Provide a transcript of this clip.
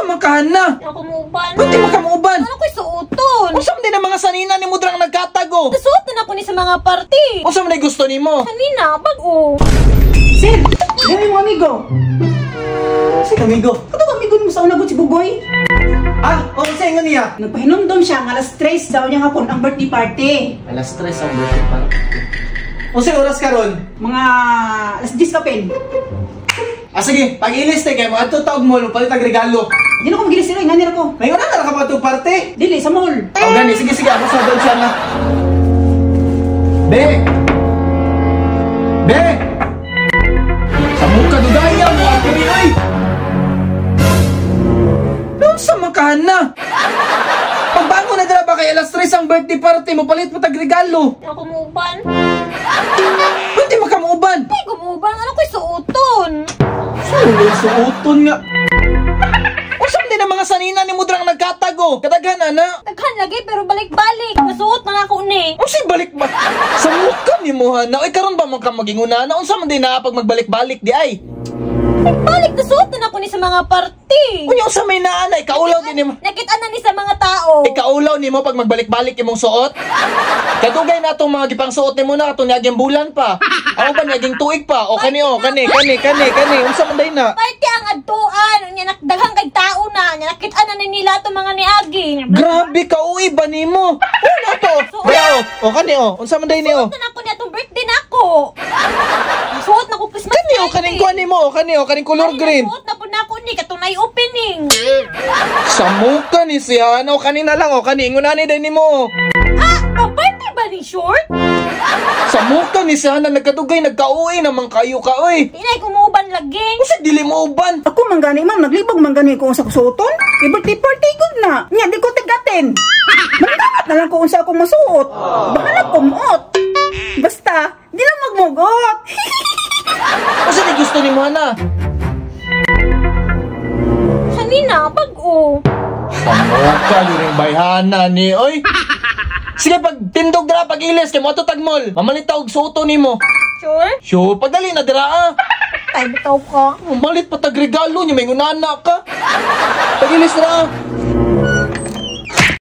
makahan na? Ako muuban. Ba't di makamuuban? Ano ko'y suoton? Unsa man din ang mga sanina ni Mudrang nagkatago? Nasuoton ako ni sa mga party. Unsa man ay gusto nimo? Kanina, bag-o. Sir, yan yung amigo. Sige amigo. Kato amigo mo sa unabot si Bugoy. Unsa ingon niya? Nagpahinumdom siya ng alas 3 daw niya hapon ang birthday party. Alas 3 ang birthday party. Unsa oras karon? Mga alas 10 kapin. Sige, pag-ilis kay mo adto taog mo palit ang regalo. Di na ko magilis sila, inanir ako. May una na ka pa itong party. Dili, sa mall. Gani, sige ako sa doon siya na. Be! Be! Sa mukha dugaya mo ako ni ay! Doon sa makahan na! Pagbango na dala ba kay alas 3 ang birthday party mo palit mo tag regalo? Ako muuban. Ba't di makamuuban? Ay, gumuban. Ano ko'y suoton? Suuton nga. Usap din ang mga sanina ni Mudrang nagkatago. Kadaghan na. Daghan lagi pero balik-balik. Nasuot na ako ni. Unsay balik ba? Sa mukha ni mo ha. Oy karon ba man ka maginguna na unsa man din na pag magbalik-balik di ay? Balik nasuot na ako ni sa mga party. Unya sa may naana ikaulaw din nimo. Nakita na ni sa mga tao. Ikaulaw nimo pag magbalik-balik imong suot. Kadugay na tong mga gipang suot nimo na katong naging bulan pa. Ako pa naging tuig pa. O kani unsa man day na? Party ang adtuan. Unya nakdaghang kay tao na. Unya nakita na ni nila to mga niagi. Grabe ka uy ba nimo? Una to. Bro, o kani unsa man day ni Suot na ako niya itong birthday na ako. Suot na ko Christmas kaning kuan nimo kaning color green. Suot na po na ako ni katunay opening. Sa mukha ni siya kanina lang kani ingunani day nimo. Birthday ba ni short? Sa mukha ni siya na nagkadugay nagkauwi naman kayo ka oy. Tinay kumuban lagi. Kasi dili mo uban. Ako manggani, ma'am. Naglibog manggani ko sa kusuoton. I-birthday party ko na. Nya, di ko tigatin. Magdagat na lang ko unsa akong masuot. Bahala kumuot. Basta, di lang magmugot. Kasi di gusto ni Mana. Kanina, bag-o. Sa mukha yung bayhana ni oy. Sige pag tindog dira pag ilis kay mo ato tagmol. Mamalitaw og suoto nimo. Sure? Sure, pagdali na dira Ay, bitaw ka. Malit pa tag regalo niya may ngunana ka. Pag ilis na.